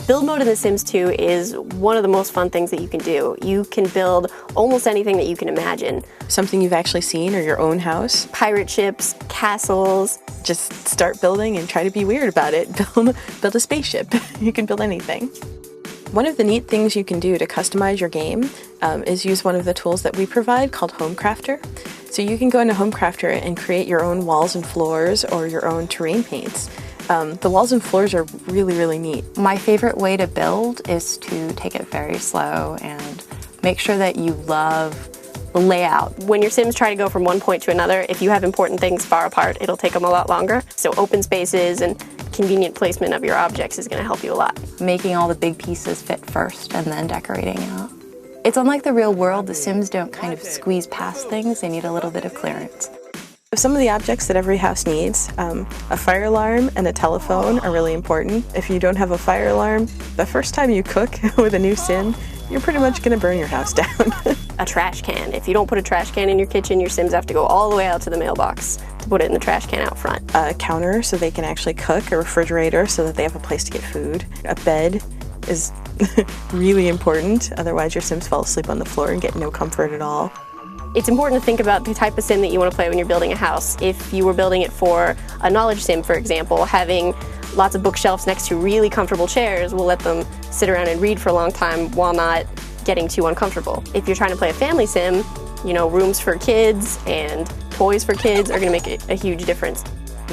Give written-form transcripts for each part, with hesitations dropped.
Build mode in The Sims 2 is one of the most fun things that you can do. You can build almost anything that you can imagine. Something you've actually seen or your own house. Pirate ships, castles. Just start building and try to be weird about it. Build a spaceship. You can build anything. One of the neat things you can do to customize your game is use one of the tools that we provide called Homecrafter. So you can go into Homecrafter and create your own walls and floors or your own terrain paints. The walls and floors are really, really neat. My favorite way to build is to take it very slow and make sure that you love the layout. When your Sims try to go from one point to another, if you have important things far apart, it'll take them a lot longer. So open spaces and convenient placement of your objects is going to help you a lot. Making all the big pieces fit first and then decorating out. It's unlike the real world. The Sims don't kind of squeeze past things. They need a little bit of clearance. Some of the objects that every house needs, a fire alarm and a telephone are really important. If you don't have a fire alarm, the first time you cook with a new Sim, you're pretty much going to burn your house down. A trash can. If you don't put a trash can in your kitchen, your Sims have to go all the way out to the mailbox to put it in the trash can out front. A counter so they can actually cook, a refrigerator so that they have a place to get food. A bed is really important, otherwise your Sims fall asleep on the floor and get no comfort at all. It's important to think about the type of Sim that you want to play when you're building a house. If you were building it for a knowledge Sim, for example, having lots of bookshelves next to really comfortable chairs will let them sit around and read for a long time while not getting too uncomfortable. If you're trying to play a family Sim, you know, rooms for kids and toys for kids are going to make a huge difference.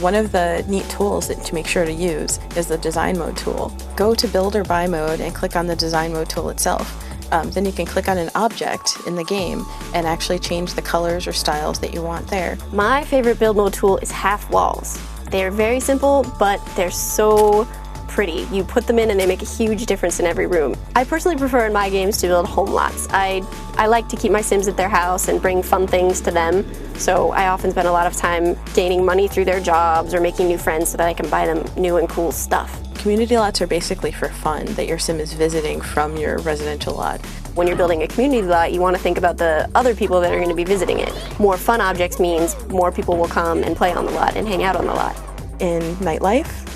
One of the neat tools to make sure to use is the design mode tool. Go to build or buy mode and click on the design mode tool itself. Then you can click on an object in the game and actually change the colors or styles that you want there. My favorite build mode tool is half walls. They're very simple, but they're so pretty. You put them in and they make a huge difference in every room. I personally prefer in my games to build home lots. I like to keep my Sims at their house and bring fun things to them, so I often spend a lot of time gaining money through their jobs or making new friends so that I can buy them new and cool stuff. Community lots are basically for fun that your Sim is visiting from your residential lot. When you're building a community lot, you want to think about the other people that are going to be visiting it. More fun objects means more people will come and play on the lot and hang out on the lot. In nightlife,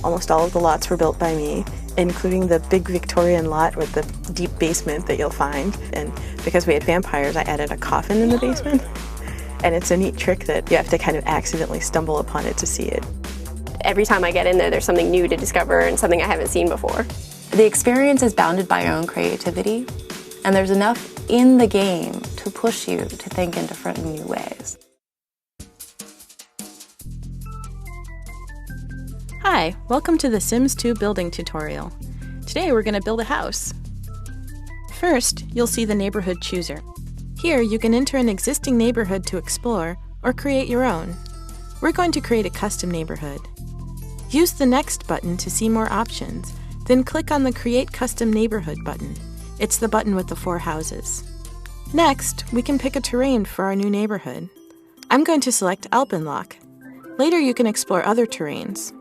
almost all of the lots were built by me, including the big Victorian lot with the deep basement that you'll find. And because we had vampires, I added a coffin in the basement. And it's a neat trick that you have to kind of accidentally stumble upon it to see it. Every time I get in there, there's something new to discover and something I haven't seen before. The experience is bounded by your own creativity, and there's enough in the game to push you to think in different new ways. Hi, welcome to the Sims 2 building tutorial. Today we're going to build a house. First, you'll see the neighborhood chooser. Here you can enter an existing neighborhood to explore or create your own. We're going to create a custom neighborhood. Use the Next button to see more options, then click on the Create Custom Neighborhood button. It's the button with the 4 houses. Next, we can pick a terrain for our new neighborhood. I'm going to select Alpenloch. Later you can explore other terrains.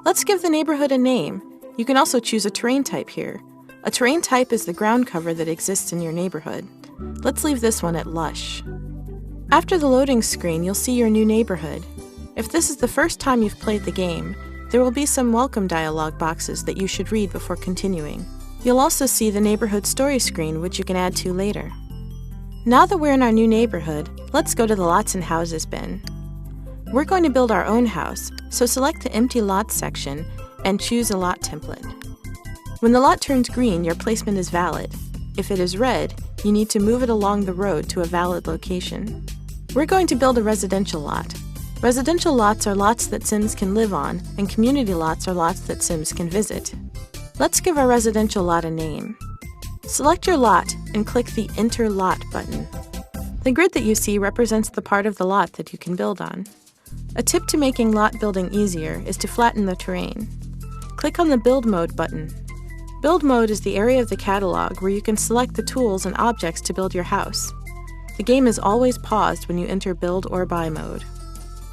Let's give the neighborhood a name. You can also choose a terrain type here. A terrain type is the ground cover that exists in your neighborhood. Let's leave this one at Lush. After the loading screen, you'll see your new neighborhood. If this is the first time you've played the game, there will be some welcome dialog boxes that you should read before continuing. You'll also see the neighborhood story screen, which you can add to later. Now that we're in our new neighborhood, let's go to the Lots and Houses bin. We're going to build our own house, so select the Empty Lots section and choose a lot template. When the lot turns green, your placement is valid. If it is red, you need to move it along the road to a valid location. We're going to build a residential lot. Residential lots are lots that Sims can live on, and community lots are lots that Sims can visit. Let's give our residential lot a name. Select your lot and click the Enter Lot button. The grid that you see represents the part of the lot that you can build on. A tip to making lot building easier is to flatten the terrain. Click on the Build Mode button. Build Mode is the area of the catalog where you can select the tools and objects to build your house. The game is always paused when you enter Build or Buy mode.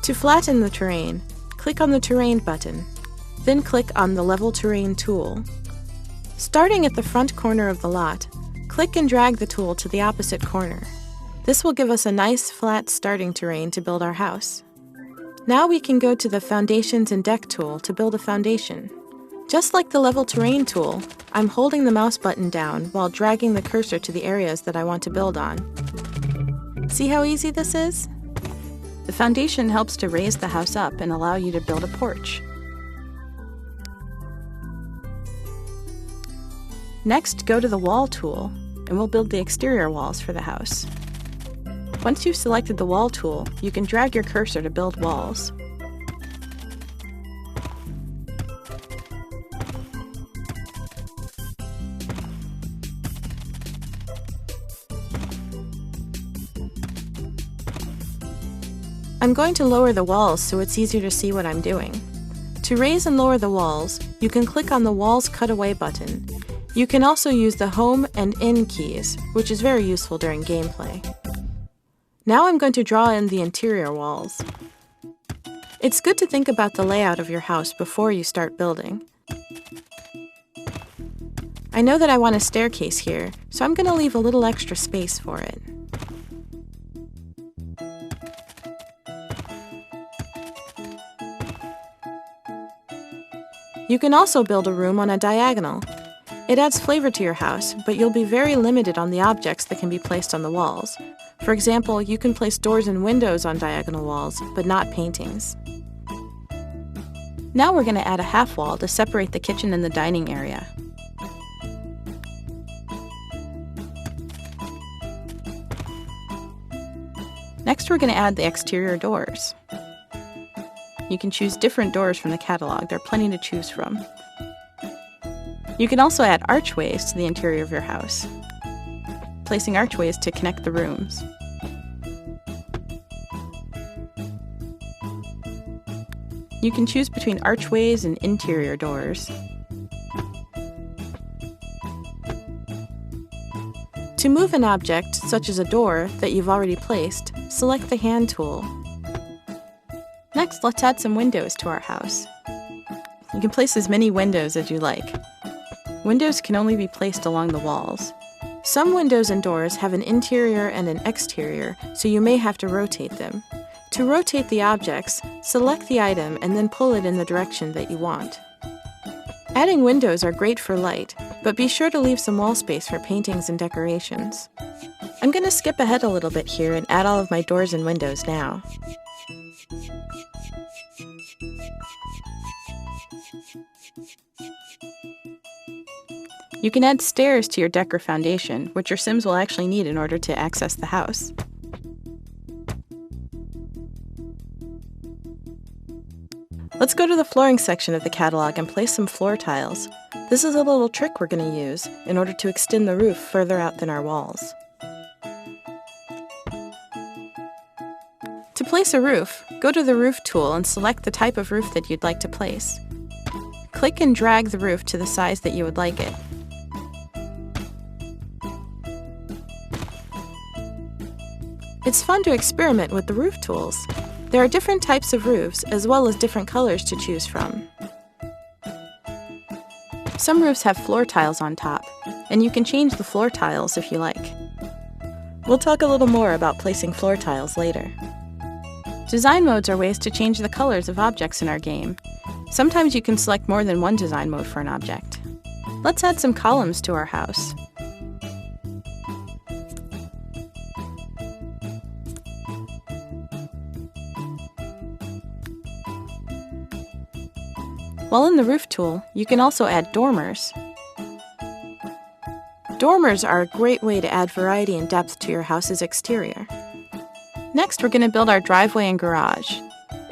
To flatten the terrain, click on the Terrain button, then click on the Level Terrain tool. Starting at the front corner of the lot, click and drag the tool to the opposite corner. This will give us a nice flat starting terrain to build our house. Now we can go to the Foundations and Deck tool to build a foundation. Just like the Level Terrain tool, I'm holding the mouse button down while dragging the cursor to the areas that I want to build on. See how easy this is? The foundation helps to raise the house up and allow you to build a porch. Next, go to the Wall tool, and we'll build the exterior walls for the house. Once you've selected the Wall tool, you can drag your cursor to build walls. I'm going to lower the walls so it's easier to see what I'm doing. To raise and lower the walls, you can click on the Walls Cutaway button. You can also use the Home and In keys, which is very useful during gameplay. Now I'm going to draw in the interior walls. It's good to think about the layout of your house before you start building. I know that I want a staircase here, so I'm going to leave a little extra space for it. You can also build a room on a diagonal. It adds flavor to your house, but you'll be very limited on the objects that can be placed on the walls. For example, you can place doors and windows on diagonal walls, but not paintings. Now we're going to add a half wall to separate the kitchen and the dining area. Next, we're going to add the exterior doors. You can choose different doors from the catalog. There are plenty to choose from. You can also add archways to the interior of your house, placing archways to connect the rooms. You can choose between archways and interior doors. To move an object, such as a door, that you've already placed, select the Hand tool. Next, let's add some windows to our house. You can place as many windows as you like. Windows can only be placed along the walls. Some windows and doors have an interior and an exterior, so you may have to rotate them. To rotate the objects, select the item and then pull it in the direction that you want. Adding windows are great for light, but be sure to leave some wall space for paintings and decorations. I'm going to skip ahead a little bit here and add all of my doors and windows now. You can add stairs to your deck or foundation, which your Sims will actually need in order to access the house. Let's go to the flooring section of the catalog and place some floor tiles. This is a little trick we're going to use in order to extend the roof further out than our walls. To place a roof, go to the Roof tool and select the type of roof that you'd like to place. Click and drag the roof to the size that you would like it. It's fun to experiment with the roof tools. There are different types of roofs as well as different colors to choose from. Some roofs have floor tiles on top, and you can change the floor tiles if you like. We'll talk a little more about placing floor tiles later. Design modes are ways to change the colors of objects in our game. Sometimes you can select more than one design mode for an object. Let's add some columns to our house. While in the Roof tool, you can also add dormers. Dormers are a great way to add variety and depth to your house's exterior. Next, we're going to build our driveway and garage.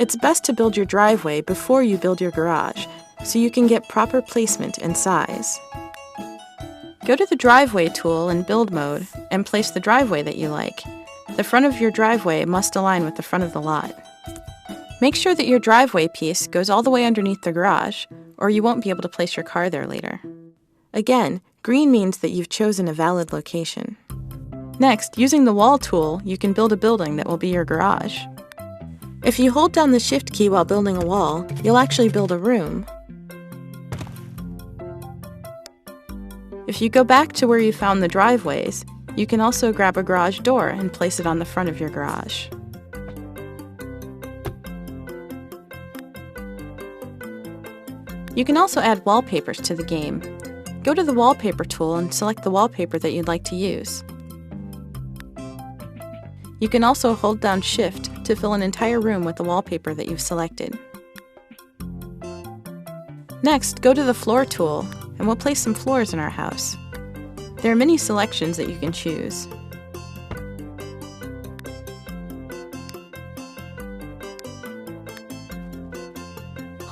It's best to build your driveway before you build your garage, so you can get proper placement and size. Go to the Driveway tool in Build mode and place the driveway that you like. The front of your driveway must align with the front of the lot. Make sure that your driveway piece goes all the way underneath the garage, or you won't be able to place your car there later. Again, green means that you've chosen a valid location. Next, using the Wall tool, you can build a building that will be your garage. If you hold down the Shift key while building a wall, you'll actually build a room. If you go back to where you found the driveways, you can also grab a garage door and place it on the front of your garage. You can also add wallpapers to the game. Go to the Wallpaper tool and select the wallpaper that you'd like to use. You can also hold down Shift to fill an entire room with the wallpaper that you've selected. Next, go to the Floor tool, and we'll place some floors in our house. There are many selections that you can choose.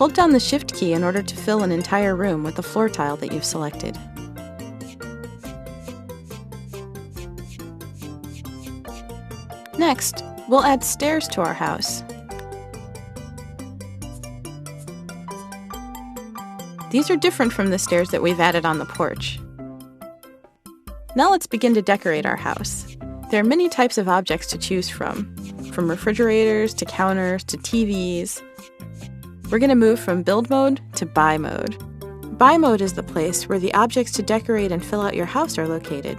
Hold down the Shift key in order to fill an entire room with the floor tile that you've selected. Next, we'll add stairs to our house. These are different from the stairs that we've added on the porch. Now let's begin to decorate our house. There are many types of objects to choose from refrigerators to counters to TVs. We're going to move from build mode to buy mode. Buy mode is the place where the objects to decorate and fill out your house are located.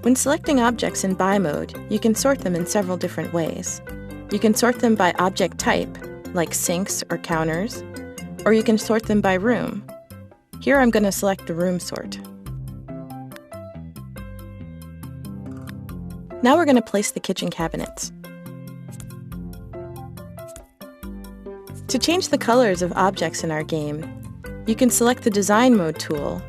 When selecting objects in buy mode, you can sort them in several different ways. You can sort them by object type, like sinks or counters, or you can sort them by room. Here I'm going to select the room sort. Now we're going to place the kitchen cabinets. To change the colors of objects in our game, you can select the Design Mode tool.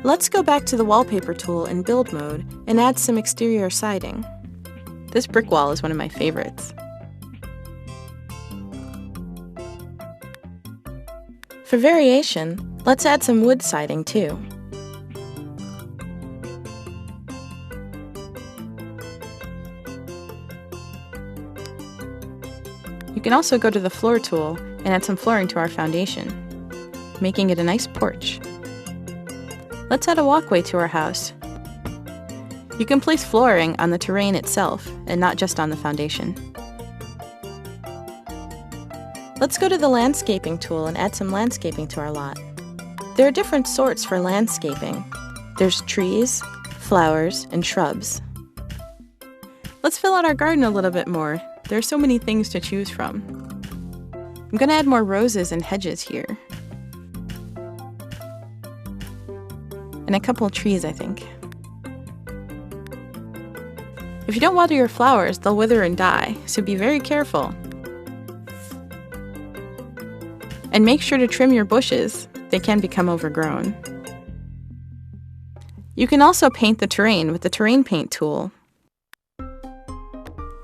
Let's go back to the Wallpaper tool in Build mode and add some exterior siding. This brick wall is one of my favorites. For variation, let's add some wood siding too. You can also go to the Floor tool and add some flooring to our foundation, making it a nice porch. Let's add a walkway to our house. You can place flooring on the terrain itself and not just on the foundation. Let's go to the Landscaping tool and add some landscaping to our lot. There are different sorts for landscaping. There's trees, flowers, and shrubs. Let's fill out our garden a little bit more. There are so many things to choose from. I'm going to add more roses and hedges here. And a couple of trees, I think. If you don't water your flowers, they'll wither and die, so be very careful. And make sure to trim your bushes. They can become overgrown. You can also paint the terrain with the Terrain Paint tool.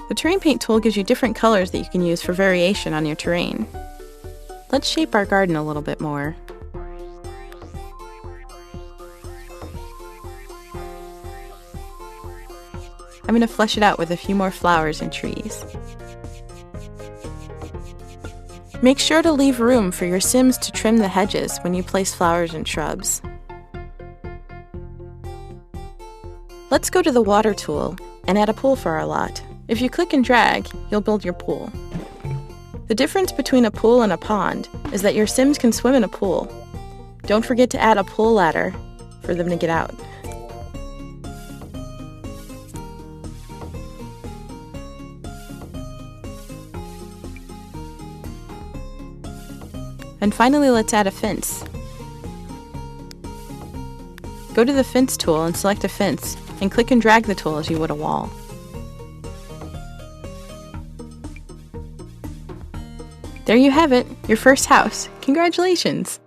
The Terrain Paint tool gives you different colors that you can use for variation on your terrain. Let's shape our garden a little bit more. I'm going to flesh it out with a few more flowers and trees. Make sure to leave room for your Sims to trim the hedges when you place flowers and shrubs. Let's go to the Water tool and add a pool for our lot. If you click and drag, you'll build your pool. The difference between a pool and a pond is that your Sims can swim in a pool. Don't forget to add a pool ladder for them to get out. And finally, let's add a fence. Go to the Fence tool and select a fence, and click and drag the tool as you would a wall. There you have it, your first house. Congratulations!